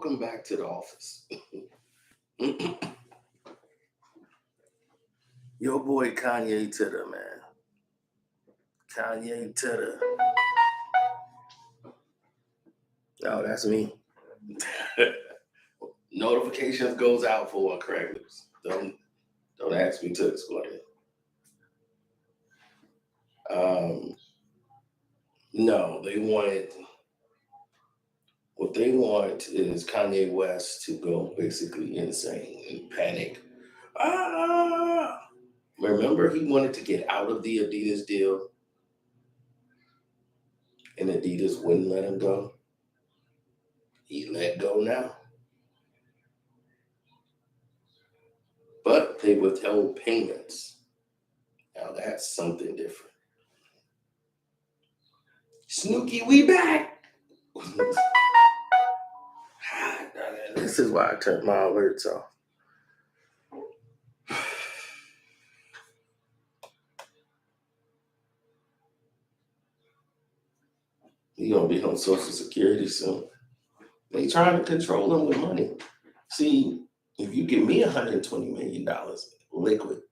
welcome back to the office. Your boy Kanye to the man. Kanye to the. Oh, that's me. Notifications goes out for what crack news. Don't ask me to explain it. No, what they want is Kanye West to go basically insane and panic. Ah! Remember, he wanted to get out of the Adidas deal, and Adidas wouldn't let him go. He let go now. But they withheld payments. Now that's something different. Snooki, we back! This is why I turned my alerts off. You're gonna be on Social Security soon. They trying to control him with money. See, if you give me $120 million liquid,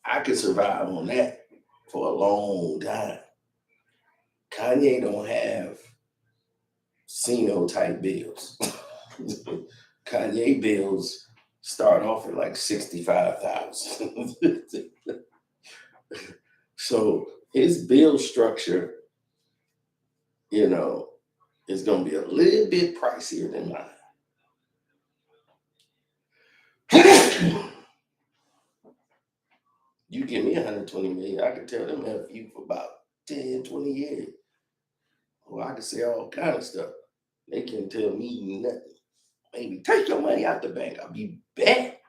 I could survive on that for a long time. Kanye don't have Cino type bills. Kanye bills start off at like 65,000. So his bill structure, is gonna be a little bit pricier than mine. You give me 120 million, I can tell them F you for about 10, 20 years. Well, I can say all kind of stuff. They can't tell me nothing. Maybe take your money out the bank. I'll be back.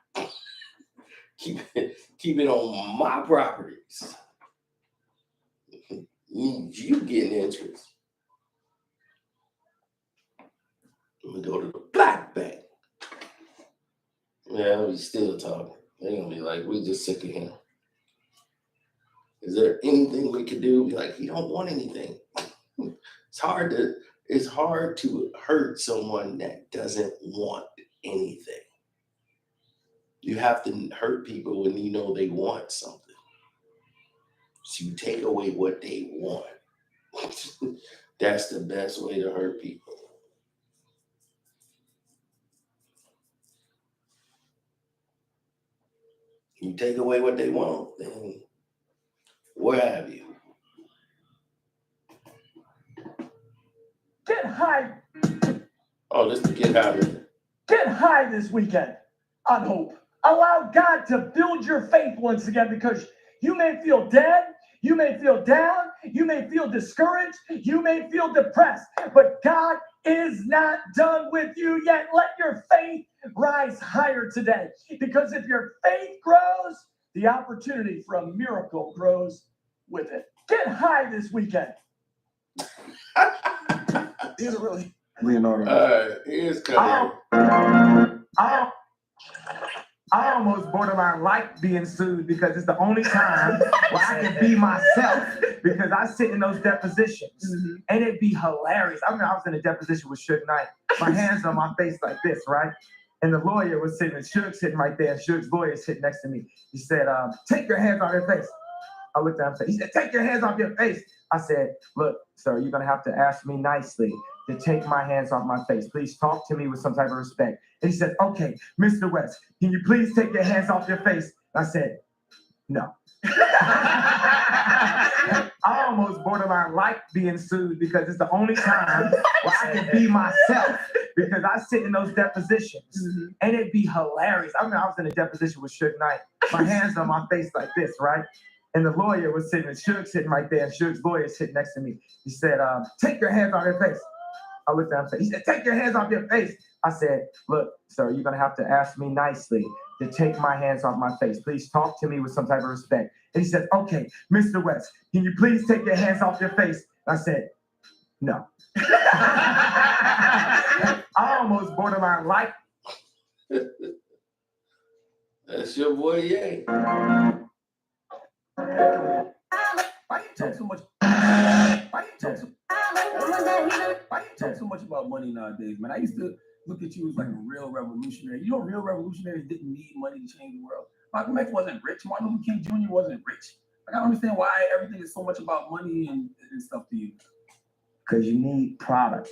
Keep it on my properties. You getting interest. Let me go to the black bank. Yeah, we still talking. They're gonna be like, we just sick of him. Is there anything we could do? Be like, he don't want anything. It's hard to hurt someone that doesn't want anything. You have to hurt people when you know they want something. So you take away what they want. That's the best way to hurt people. You take away what they want, then what have you? Get high. Oh, let's get high. Get high this weekend on hope. Allow God to build your faith once again, because you may feel dead, you may feel down, you may feel discouraged, you may feel depressed, but God is not done with you yet. Let your faith rise higher today, because if your faith grows, the opportunity for a miracle grows with it. Get high this weekend. These are really Leonardo. Here's Kanye. I almost borderline like being sued, because it's the only time where I can be myself, because I sit in those depositions and it'd be hilarious. I mean, I was in a deposition with Suge Knight, my hands on my face like this, right? And the lawyer was sitting, and Suge's sitting right there, and Suge's lawyer is sitting next to me. He said, take your hands off your face. I looked at him and said, he said, take your hands off your face. I said, look, sir, you're going to have to ask me nicely to take my hands off my face. Please talk to me with some type of respect. And he said, okay, Mr. West, can you please take your hands off your face? I said, no. I almost borderline like being sued, because it's the only time where I can be myself, because I sit in those depositions and it'd be hilarious. I mean, I was in a deposition with Suge Knight, my hands on my face like this, right? And the lawyer was sitting, and Suge sitting right there, and Suge's lawyer sitting next to me. He said, take your hands off your face. I looked at him and said, he said, take your hands off your face. I said, look, sir, you're going to have to ask me nicely to take my hands off my face. Please talk to me with some type of respect. And he said, okay, Mr. West, can you please take your hands off your face? I said, no. I almost borderline like. That's your boy, Ye. Why you talk so much? Why you talk so much about money nowadays, man? I used to look at you as like a real revolutionary. You know, real revolutionaries didn't need money to change the world. Malcolm X wasn't rich. Martin Luther King Jr. wasn't rich. Like, I don't understand why everything is so much about money and stuff to you. Because you need product.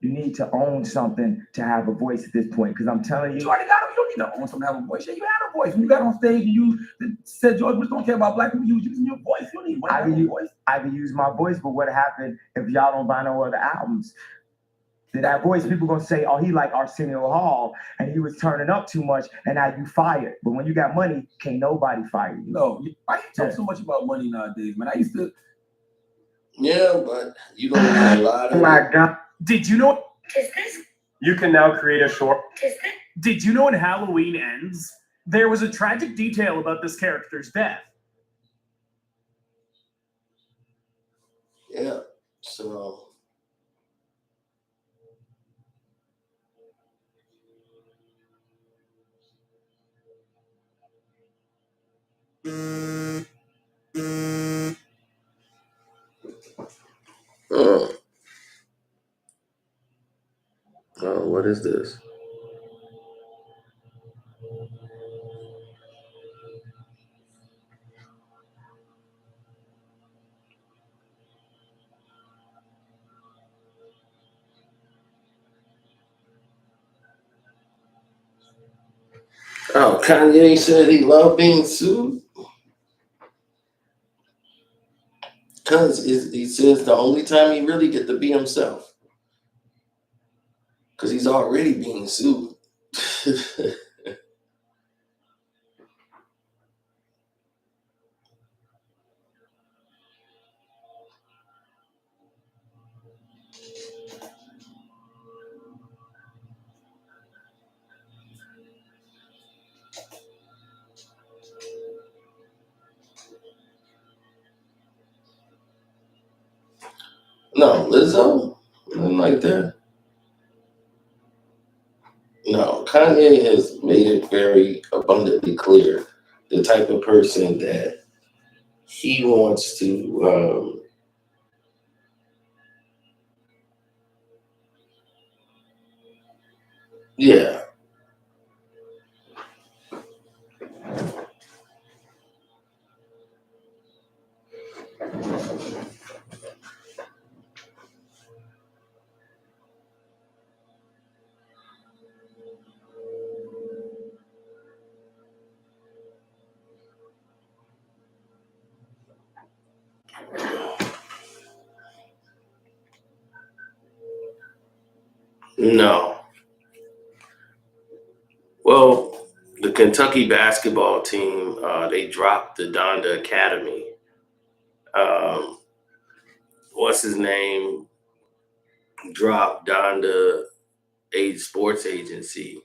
You need to own something to have a voice at this point. Because I'm telling you, You already got it. You don't need to own something to have a voice. Yeah, you had a voice. When you got on stage and you said George Bush don't care about black people, you was using your voice. You don't need money to have a voice. I can use my voice, but what happened if y'all don't buy no other albums? Then that voice, people gonna say, oh, he like Arsenio Hall and he was turning up too much and now you fired. But when you got money, can't nobody fire you. No, why you talk so much about money nowadays, man? I used to. Yeah, but you don't need a lot of Oh my God. Did you know? You can now create a short. Did you know when Halloween ends, there was a tragic detail about this character's death? Yeah, so. Oh, what is this? Oh, Kanye said he loved being sued. Because he says the only time he really get to be himself. Because he's already being sued. No, Lizzo? Nothing like that. No, Kanye has made it very abundantly clear the type of person that he wants to. Yeah. No. Well, the Kentucky basketball team, they dropped the Donda Academy. What's his name? Dropped Donda Sports Agency.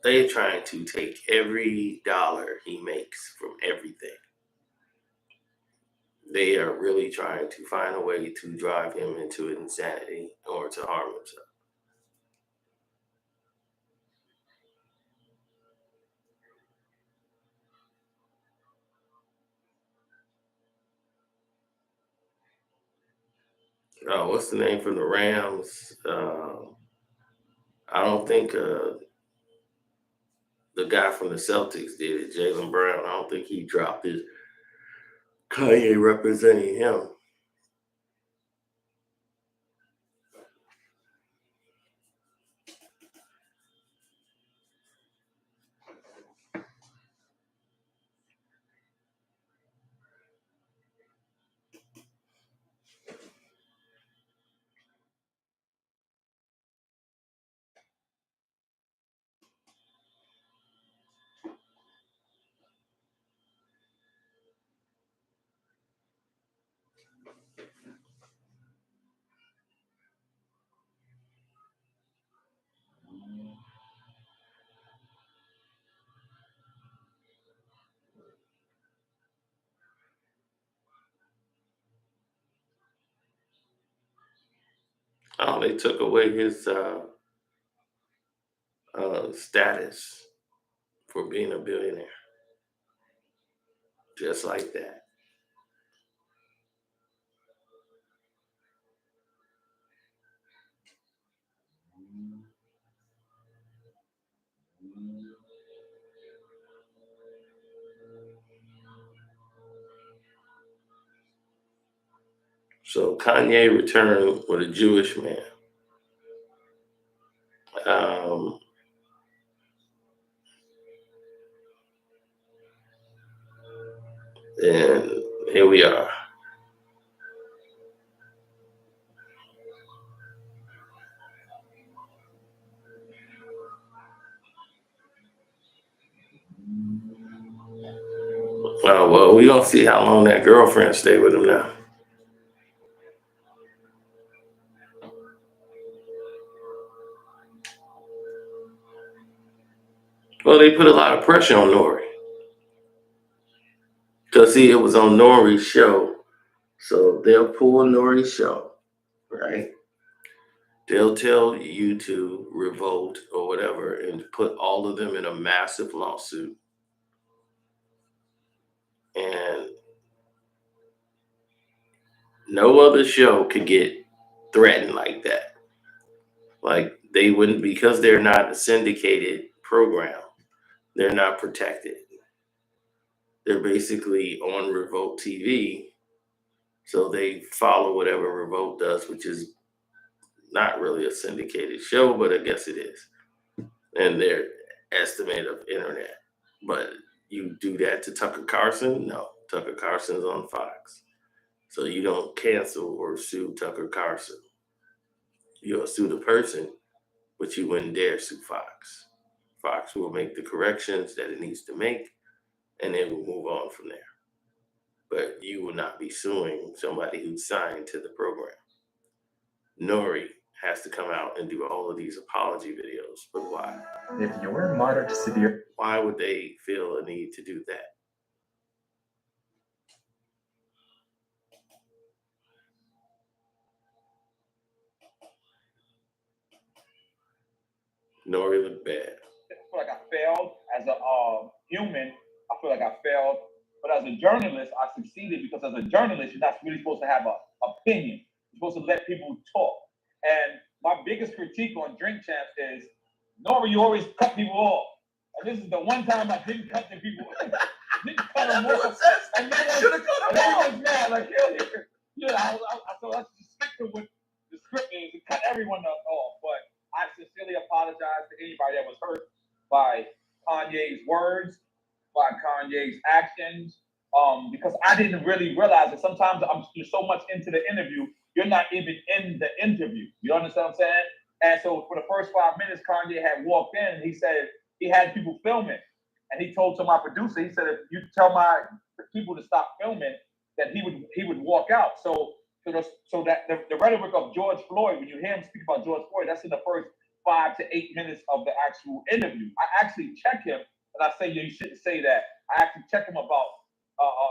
They're trying to take every dollar he makes from everything. They are really trying to find a way to drive him into insanity or to harm himself. What's the name from the Rams? I don't think the guy from the Celtics did it, Jalen Brown. I don't think he dropped his Kanye representing him. Oh, they took away his status for being a billionaire. Just like that. So Kanye returned with a Jewish man. And here we are. Well, we gonna see how long that girlfriend stay with him now. Well, they put a lot of pressure on Nori. Because, see, it was on Nori's show. So they'll pull Nori's show, right? They'll tell you to revolt or whatever and put all of them in a massive lawsuit. And no other show could get threatened like that. Like, they wouldn't, because they're not a syndicated program, they're not protected. They're basically on Revolt TV. So they follow whatever Revolt does, which is not really a syndicated show, but I guess it is. And their estimate of internet. But you do that to Tucker Carlson? No. Tucker Carlson's on Fox. So you don't cancel or sue Tucker Carlson. You'll sue the person, but you wouldn't dare sue Fox. Fox will make the corrections that it needs to make, and then we'll move on from there. But you will not be suing somebody who signed to the program. Nori has to come out and do all of these apology videos, but why? If you're moderate to severe, Why would they feel a need to do that? Nori looked bad. I feel like I failed as a human. I feel like I failed, but as a journalist, I succeeded because as a journalist, you're not really supposed to have an opinion. You're supposed to let people talk. And my biggest critique on Drink Champs is, Nori, you always cut people off. And this is the one time I didn't cut the people. Didn't cut them off. And no one should have cut them off. Everyone's mad. Like, so let's just stick to what the script is and cut everyone off. But I sincerely apologize to anybody that was hurt by Kanye's words, by Kanye's actions, because I didn't really realize that sometimes you're so much into the interview, you're not even in the interview. You understand what I'm saying? And so for the first 5 minutes, Kanye had walked in and he said he had people filming. And he told to my producer, he said, if you tell my people to stop filming, that he would walk out. So that the rhetoric of George Floyd, when you hear him speak about George Floyd, that's in the first 5 to 8 minutes of the actual interview. I actually check him, and I say, you shouldn't say that. I actually check him about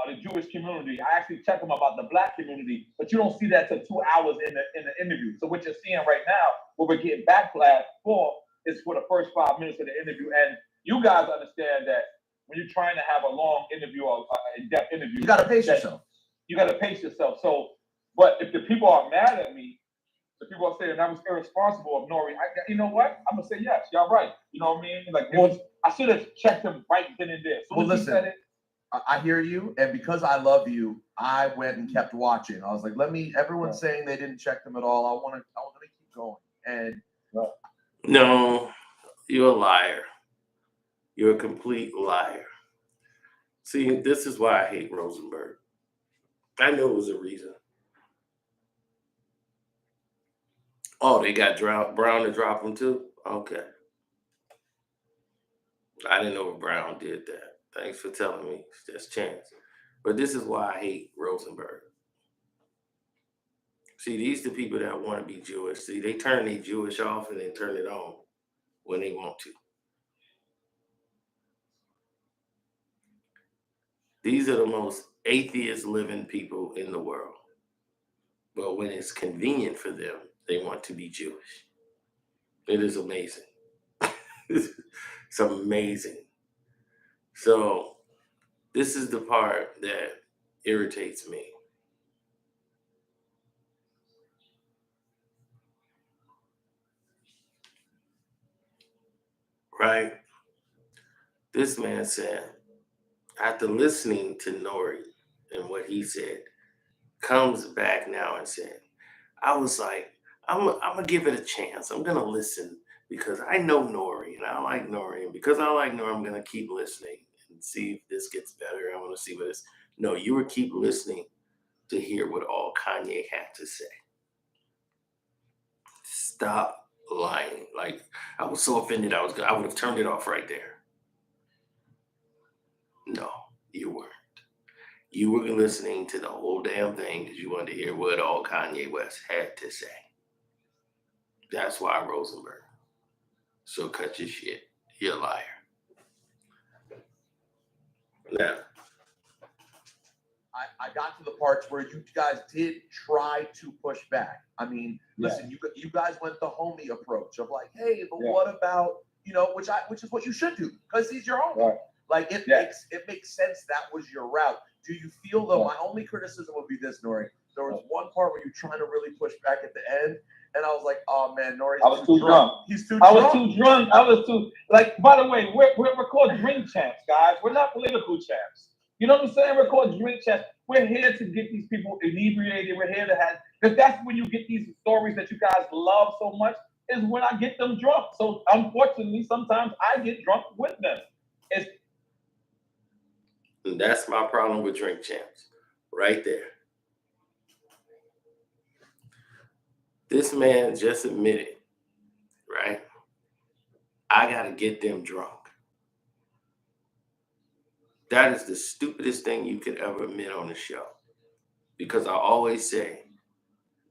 the Jewish community. I actually check him about the Black community, but you don't see that till 2 hours in the interview. So what you're seeing right now, what we're getting backlash for, is for the first 5 minutes of the interview. And you guys understand that when you're trying to have a long interview or in-depth interview, you gotta pace yourself. You gotta pace yourself. So, but if the people are mad at me, the people are saying I was irresponsible of Nori, you know what? I'm gonna say yes, y'all right. You know what I mean? Like, I should have checked him right then and there. So listen, I hear you, and because I love you, I went and kept watching. I was like, everyone's saying they didn't check them at all. I want to keep going. And no, you're a liar. You're a complete liar. See, this is why I hate Rosenberg. I knew it was a reason. Oh, they got Brown to drop him too? Okay. I didn't know if Brown did that. Thanks for telling me. That's chance. But this is why I hate Rosenberg. See, these are the people that want to be Jewish. See, they turn their Jewish off and then turn it on when they want to. These are the most atheist living people in the world. But when it's convenient for them, they want to be Jewish. It is amazing. It's amazing. So this is the part that irritates me. Right? This man said, after listening to Nori and what he said, comes back now and said, I was like, I'm gonna give it a chance. I'm gonna listen because I know Nori and I like Nori. And because I like Nori, I'm gonna keep listening and see if this gets better. I want to see what this. No, you would keep listening to hear what all Kanye had to say. Stop lying. Like, I was so offended I would have turned it off right there. No, you weren't. You were listening to the whole damn thing because you wanted to hear what all Kanye West had to say. That's why, Rosenberg. So cut your shit. You're a liar. Now, I got to the parts where you guys did try to push back. I mean, listen, you guys went the homie approach of like, hey, but what about, which is what you should do because he's your homie. Right. Like it makes sense that was your route. Do you feel though? My only criticism would be this, Nori. There was one part where you're trying to really push back at the end, and I was like, oh man, Nori's I was too drunk. He's too I drunk. was too drunk. I was too by the way, we're called drink champs, guys. We're not political champs. You know what I'm saying? We're called drink champs. We're here to get these people inebriated. We're here to have, because that's when you get these stories that you guys love so much, is when I get them drunk. So unfortunately, sometimes I get drunk with them. And that's my problem with Drink Champs. Right there. This man just admitted, right? I got to get them drunk. That is the stupidest thing you could ever admit on the show. Because I always say,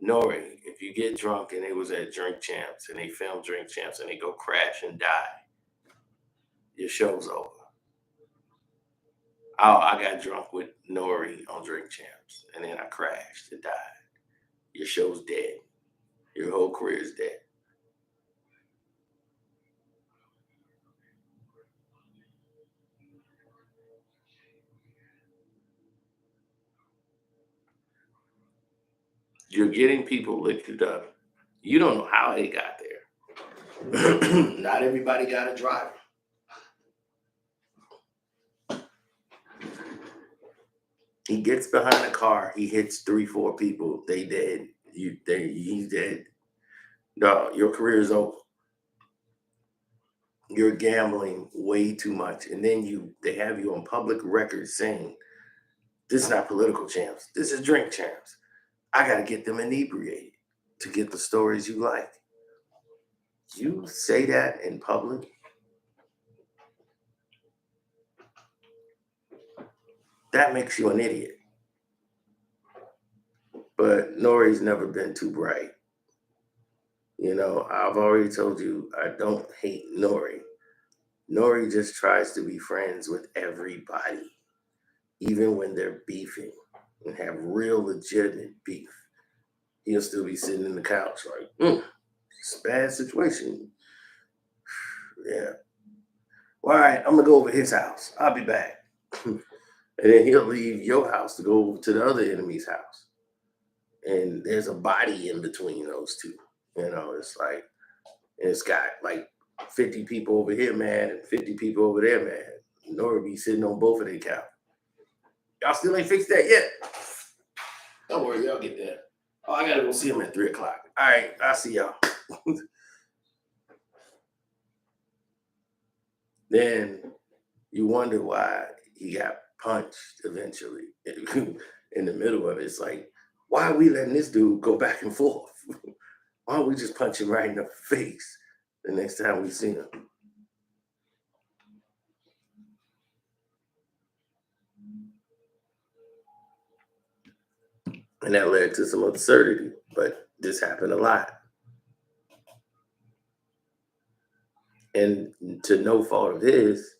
Nori, if you get drunk and they was at Drink Champs and they filmed Drink Champs and they go crash and die, your show's over. Oh, I got drunk with Nori on Drink Champs and then I crashed and died. Your show's dead. Your whole career is dead. You're getting people lifted up. You don't know how they got there. Not everybody got a driver. He gets behind the car. He hits 3-4 people. They dead. He's dead. No, your career is over. You're gambling way too much, and then they have you on public record saying, "This is not political champs. This is drink champs. I got to get them inebriated to get the stories you like." You say that in public? That makes you an idiot. But Nori's never been too bright. I've already told you I don't hate Nori. Nori just tries to be friends with everybody, even when they're beefing and have real legitimate beef. He'll still be sitting in the couch like, it's a bad situation. Yeah. All right, I'm going to go over his house. I'll be back. And then he'll leave your house to go to the other enemy's house. And there's a body in between those two. It's like, it's got like 50 people over here mad and 50 people over there mad. Nori be sitting on both of their couch. Y'all still ain't fixed that yet? Don't worry, y'all get that. Oh, I gotta go see him at 3 o'clock. All right, I'll see y'all. Then you wonder why he got punched eventually in the middle of it. It's like, why are we letting this dude go back and forth? Why don't we just punch him right in the face the next time we see him? And that led to some absurdity, but this happened a lot. And to no fault of his,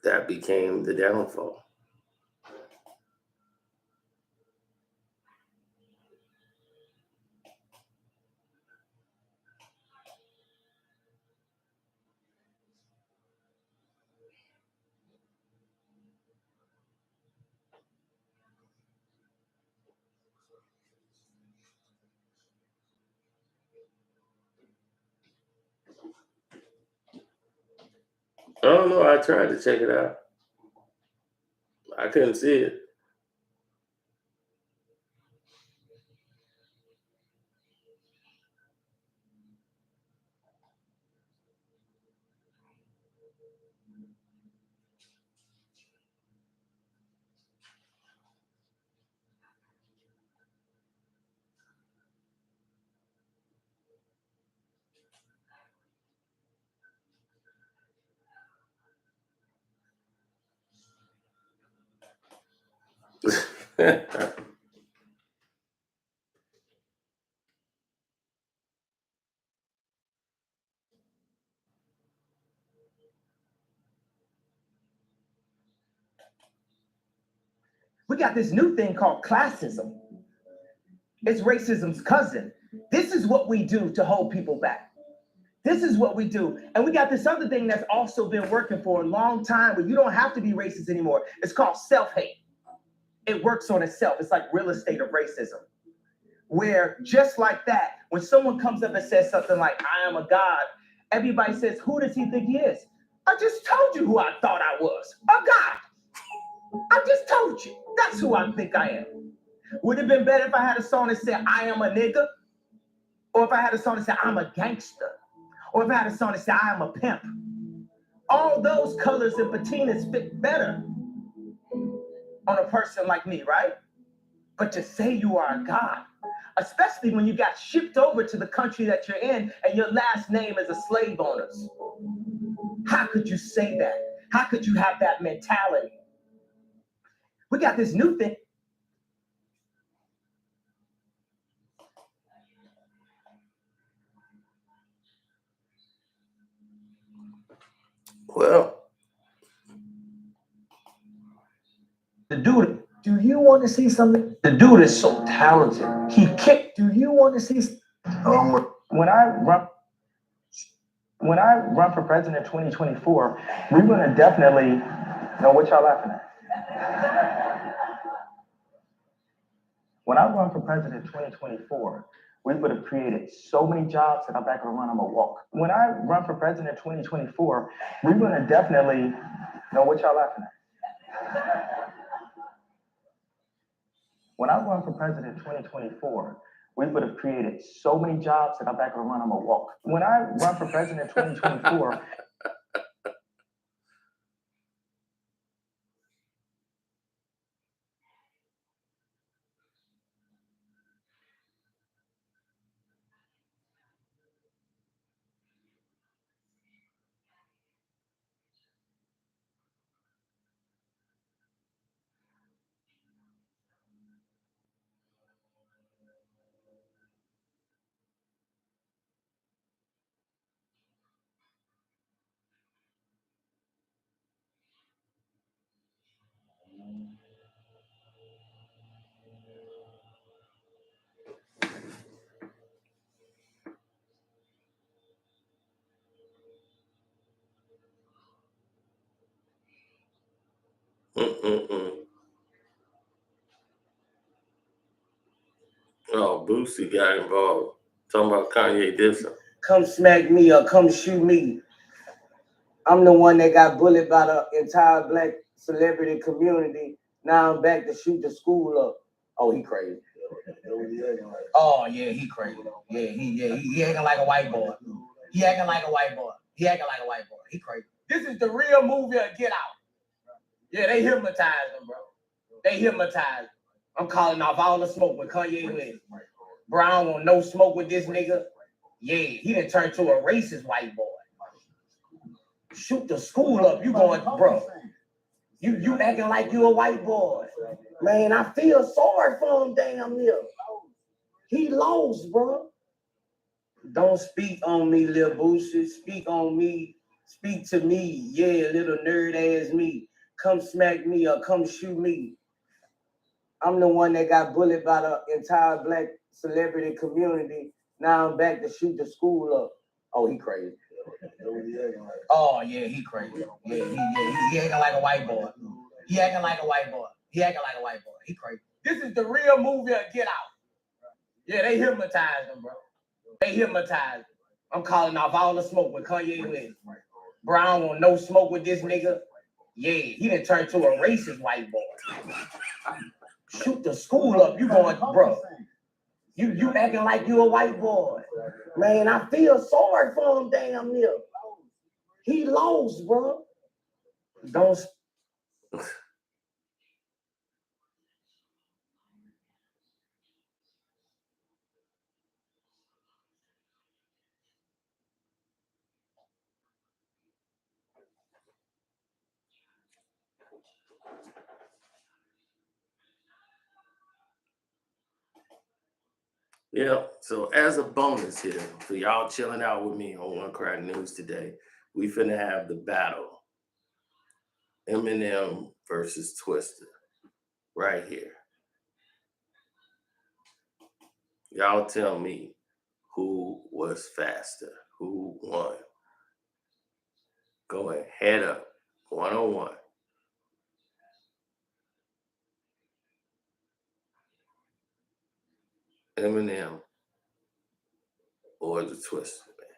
that became the downfall. I don't know. I tried to check it out. I couldn't see it. We got this new thing called classism. It's racism's cousin. This is what we do to hold people back. This is what we do. And we got this other thing that's also been working for a long time where you don't have to be racist anymore. It's called self-hate. It works on itself. It's like real estate of racism. Where just like that, when someone comes up and says something like, I am a God, everybody says, who does he think he is? I just told you who I thought I was, a God. I just told you. That's who I think I am. Would it have been better if I had a song that said, I am a nigga? Or if I had a song that said, I'm a gangster? Or if I had a song that said, I am a pimp? All those colors and patinas fit better on a person like me, right? But to say you are a God, especially when you got shipped over to the country that you're in and your last name is a slave owner's. How could you say that? How could you have that mentality? We got this new thing. Well, The dude, do you want to see something? The dude is so talented. He kicked. Do you want to see? When I run for president in 2024, we're gonna definitely know what y'all laughing at. When I run for president in 2024, we would have created so many jobs that I'm back gonna run, I'm gonna walk. When I run for president in 2024, we're gonna definitely know what y'all laughing at. When I run for president in 2024, we would have created so many jobs that I'm back gonna run, I'm gonna walk. When I run for president in 2024, oh, Boosie got involved. Talking about Kanye dissing. come smack me or come shoot me. I'm the one that got bullied by the entire black celebrity community. Now I'm back to shoot the school up. Oh, he crazy. Oh yeah, he crazy. Yeah, he acting like a white boy. He acting like a white boy. He acting like a white boy. He crazy. This is the real movie of Get Out. Yeah, they hypnotized him, bro. They hypnotized him. I'm calling off all the smoke with Kanye West. Bro, I don't want no smoke with this nigga. Yeah, he done turned to a racist white boy. Shoot the school up. You going, bro. You acting like you a white boy. Man, I feel sorry for him damn near. He lost, bro. Don't speak on me, little Boosie. Speak on me. Speak to me. Yeah, little nerd ass me. Come smack me or come shoot me. I'm the one that got bullied by the entire black celebrity community. Now I'm back to shoot the school up. Oh, he crazy. Oh yeah, he crazy. Yeah, he acting like a white boy. He acting like a white boy. He acting like a white boy. He crazy. This is the real movie of Get Out. Yeah, they hypnotized him, bro. They hypnotized him. I'm calling off all the smoke with Kanye West. Bro, I don't want no smoke with this nigga. Yeah, he done turned to a racist white boy. Shoot the school up. You going, bro. You acting like you a white boy. Man, I feel sorry for him damn near. He lost, bro. Don't. Yeah, so as a bonus here, for y'all chilling out with me on One Crack News today, we finna have the battle. Eminem versus Twister. Right here. Y'all tell me who was faster, who won. Going head up, 1-on-1. Eminem or the Twister, man.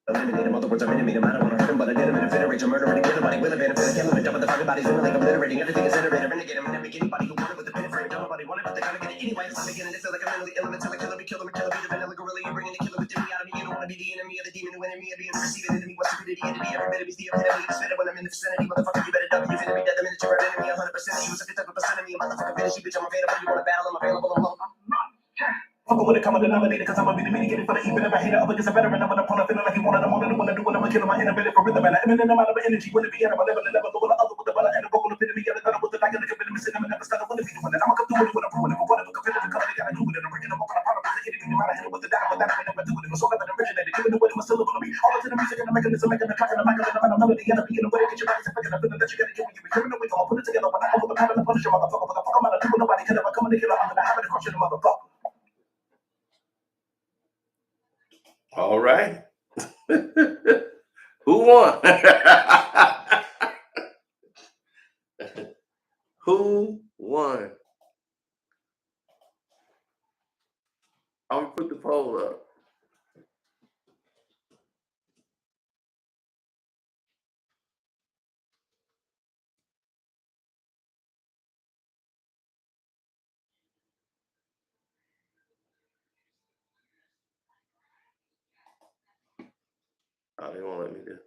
Eliminate him, other words, I'm intimate him. I don't want to hurt him, but I did him in a fit of rage. I'm murdering, kill him, body will evade him, finna kill him, and dump the fucking bodies in like obliterating. Everything is iterated, renegade him, and make anybody who wanted with the pin frame. Don't nobody want it, but they're gonna get it anyway. I'm beginning to feel like I'm mentally ill, until I kill him, be the vanilla gorilla. You're bringing the killer within me out of me. You don't want to be the enemy of the demon, who enemy of being the receiving enemy. What's stupidity, entity, every bit of me's the epitome. It's fitted when I'm in the vicinity, motherfucker, you better duck. You finna be dead the minute you're an enemy, 100% of you, so 50% of me. I'm about to fucking finish you, bitch, I'm available. You want to battle, I'm available, I'm low. Fucking with a common denominator, cause I'm a really get it for the even if I hate it up against a veteran. I'm an opponent, feeling like he wanted, I'm on it, I wanna do what I'm killing my inability for rhythm, and I'm in and out of energy, when it be at a level, never go with the other with the butter and the vocal epitome, and the gun with the like, and the commitment, missing them, and never start with the feeling. I'm gonna come through with a ruin, but whatever competitive color they gotta do with it, I'm bringing them up on a product, the enemy, no matter hit it with the dime, but that I never do it. It was all about the originator, giving the way it was syllable to me. All into the music and the mechanism, making the track and the mic, and the melody, and the beat, and the way to get your body to fucking the feeling that you gotta get when you be hearing the way, I'll put it together when I over the pattern and punish your motherfucker, what the fuck I'm gonna do when nobody could ever come and kill her, I'm gonna have it across your motherfucker. All right. Who won? Who won? I'm gonna put the poll up. Oh, they won't let me do.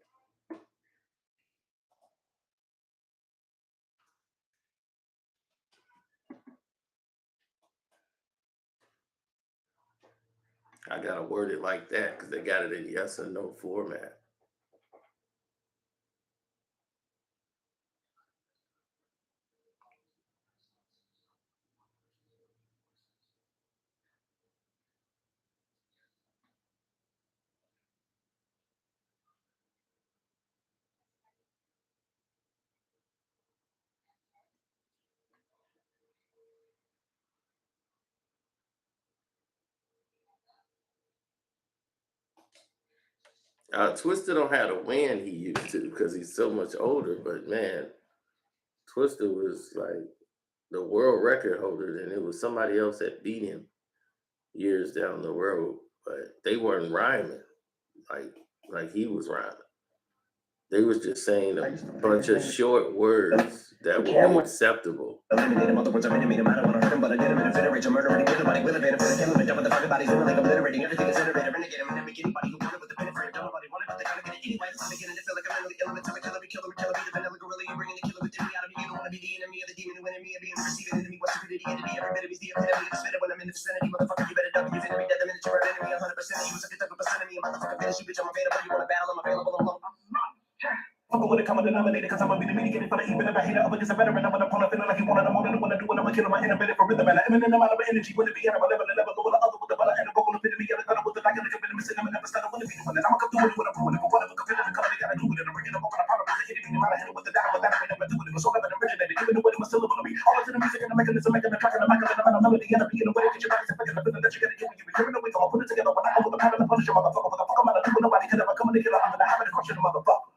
I gotta word it like that because they got it in yes or no format. Twister don't have the win he used to because he's so much older, but man, Twister was like the world record holder, and it was somebody else that beat him years down the road, but they weren't rhyming like he was rhyming. They was just saying a bunch of short words that were acceptable. Eliminate him, other words, I'm intimate him. I don't want to hurt him, but I did him in a fit of rage. I'm murdering, kill him, body will evade him, finna kill him, and dump the fucking bodies in like obliterating. Everything is iterated, renegade him, and make anybody who wanted with the pin frame. Don't nobody want it, but they're gonna get it anyway. I'm beginning to feel like I'm mentally ill, until I kill him, be the vanilla gorilla. You're bringing the killer within me out of me. You don't want to be the enemy of the demon, who enemy of being the receiving enemy. What's stupidity, entity, every bit of me's the epitome. It's fitted when I'm in the vicinity, motherfucker, you better duck. You finna be dead the minute you're an enemy, 100% of you, so 50% of me. I'm about to fucking finish you, bitch, I'm available. You want to battle, I'm available, I'm low. Fucking with a common denominator, cause I'm a really get it for the even if I hate it up against a veteran. I'm an opponent, feeling like he wanted, I'm on it, I wanna do what I'm killing my inability for rhythm, and I'm in and out of energy, when it be at a level, never go with the other with the butter and the vocal epitome, and the gun with the like, and the commitment, missing them, and never start with the feeling. I'm gonna come through with a ruin, but whatever competitive color they gotta do with it, I'm bringing them up on a product, the enemy, no matter hit it with the dime, but that I never do it. It was all about the originator, giving the way it was syllable to me. All into the music and the mechanism, making the track and the mic, and the melody, and the beat, and the way to get your body to fucking the feeling that you gotta get when you be hearing the way, I'll put it together when I over the pattern and punish your motherfucker, what the fuck I'm gonna do when nobody could ever come and kill her, I'm gonna have it across your motherfucker.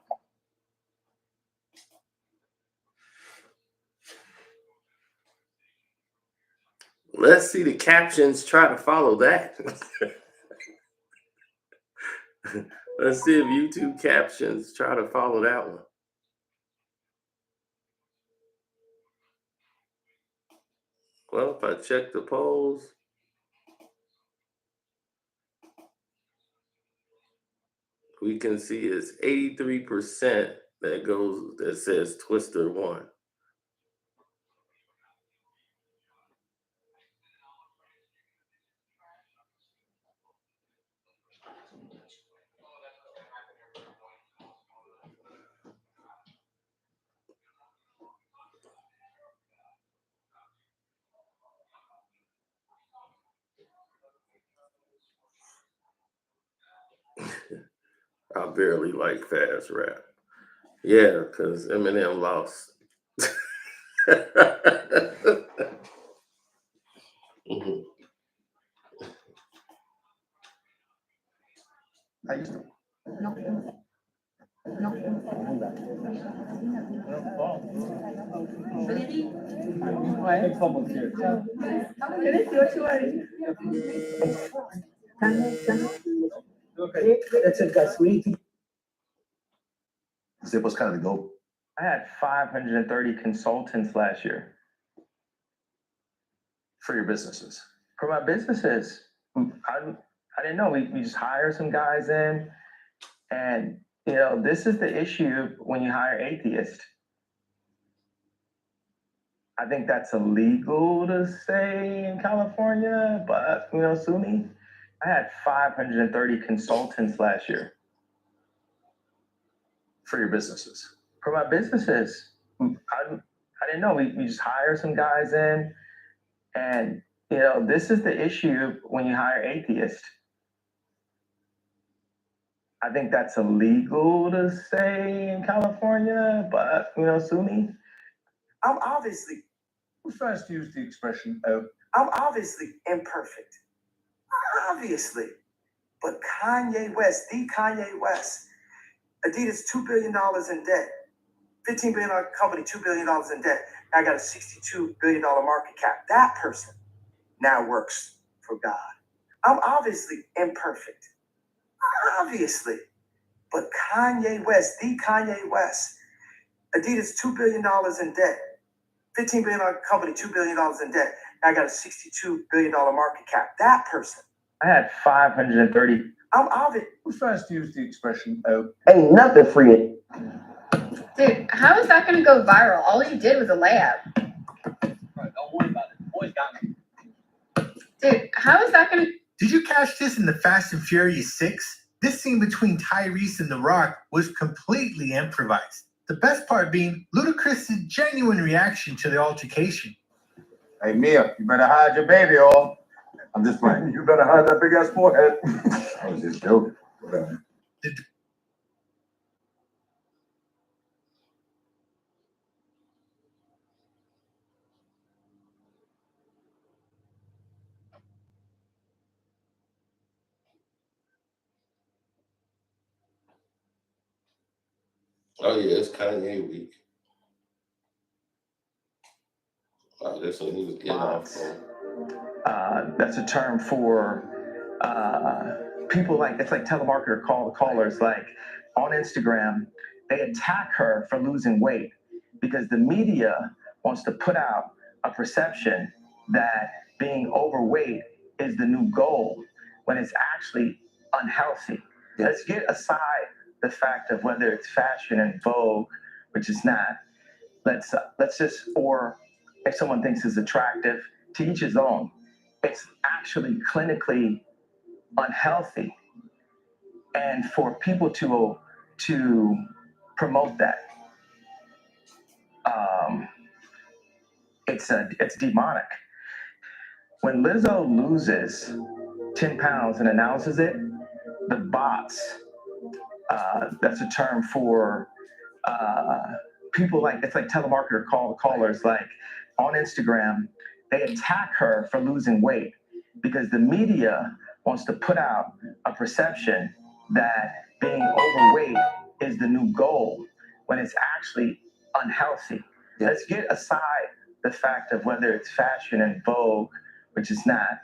Let's see the captions try to follow that. Let's see if YouTube captions try to follow that one. Well, if I check the polls, we can see it's 83% that says Twister won. I barely like fast rap. Yeah, because Eminem lost. Mhm. I used to. Zip was kind of the goal. I had 530 consultants last year For your businesses. for my businesses. I didn't know. We just hire some guys in, and this is the issue when you hire atheists. I think that's illegal to say in California, but sue me. I had 530 consultants last year For your businesses. for my businesses. I didn't know. We just hire some guys in, and this is the issue when you hire atheists. I think that's illegal to say in California, but sue me. I'm obviously. Who first used the expression, I'm obviously imperfect. Obviously. But Kanye West, the Kanye West, Adidas, $2 billion in debt. $15 billion company, $2 billion in debt. I got a $62 billion market cap. That person now works for God. I'm obviously imperfect. Obviously. But Kanye West, the Kanye West, Adidas, $2 billion in debt. $15 billion company, $2 billion in debt. I got a $62 billion market cap. That person. I had 530. I'm obvious. who first used the expression, Ain't nothing free. Dude, how is that going to go viral? All you did was a layup. Right, don't worry about it. The boys got me. Dude, how is that going to... Did you catch this in the Fast and Furious 6? This scene between Tyrese and The Rock was completely improvised. The best part being Ludacris' genuine reaction to the altercation. Hey, Mia, you better hide your baby, or I'm just playing. You better hide that big ass forehead. I was just joking. Whatever. Oh yeah, it's Kanye week. Oh, that's when he was getting off. That's a term for people it's like telemarketer callers. Like on Instagram, they attack her for losing weight because the media wants to put out a perception that being overweight is the new goal when it's actually unhealthy. Let's get aside the fact of whether it's fashion and vogue, which is not. Let's just, or if someone thinks it's attractive, to each his own. It's actually clinically unhealthy, and for people to promote that, it's demonic. When Lizzo loses 10 pounds and announces it, the bots, that's a term for people it's like telemarketer callers. Like on Instagram, they attack her for losing weight because the media wants to put out a perception that being overweight is the new goal when it's actually unhealthy. Let's get aside the fact of whether it's fashion and vogue, which is not.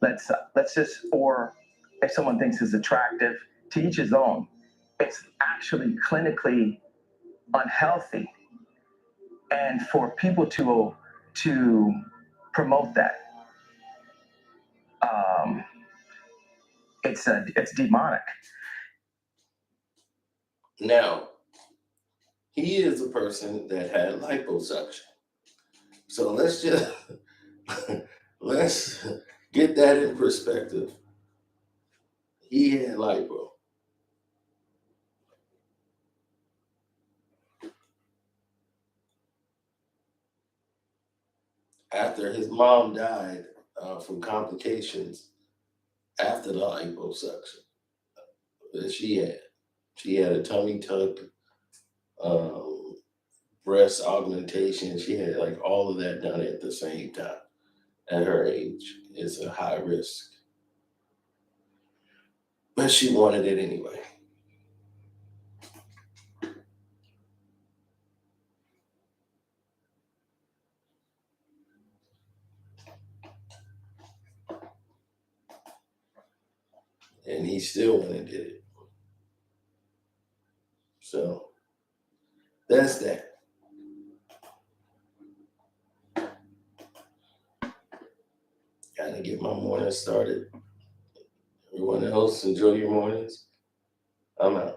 Let's just, or if someone thinks it's attractive, to each his own. It's actually clinically unhealthy, and for people to promote that, it's demonic. Now, he is a person that had liposuction. So let's just let's get that in perspective. He had lipo. After his mom died from complications after the liposuction that she had a tummy tuck, breast augmentation. She had like all of that done at the same time. At her age, it's a high risk, but she wanted it anyway. And he still went and did it. So that's that. Gotta get my morning started. Everyone else, enjoy your mornings. I'm out.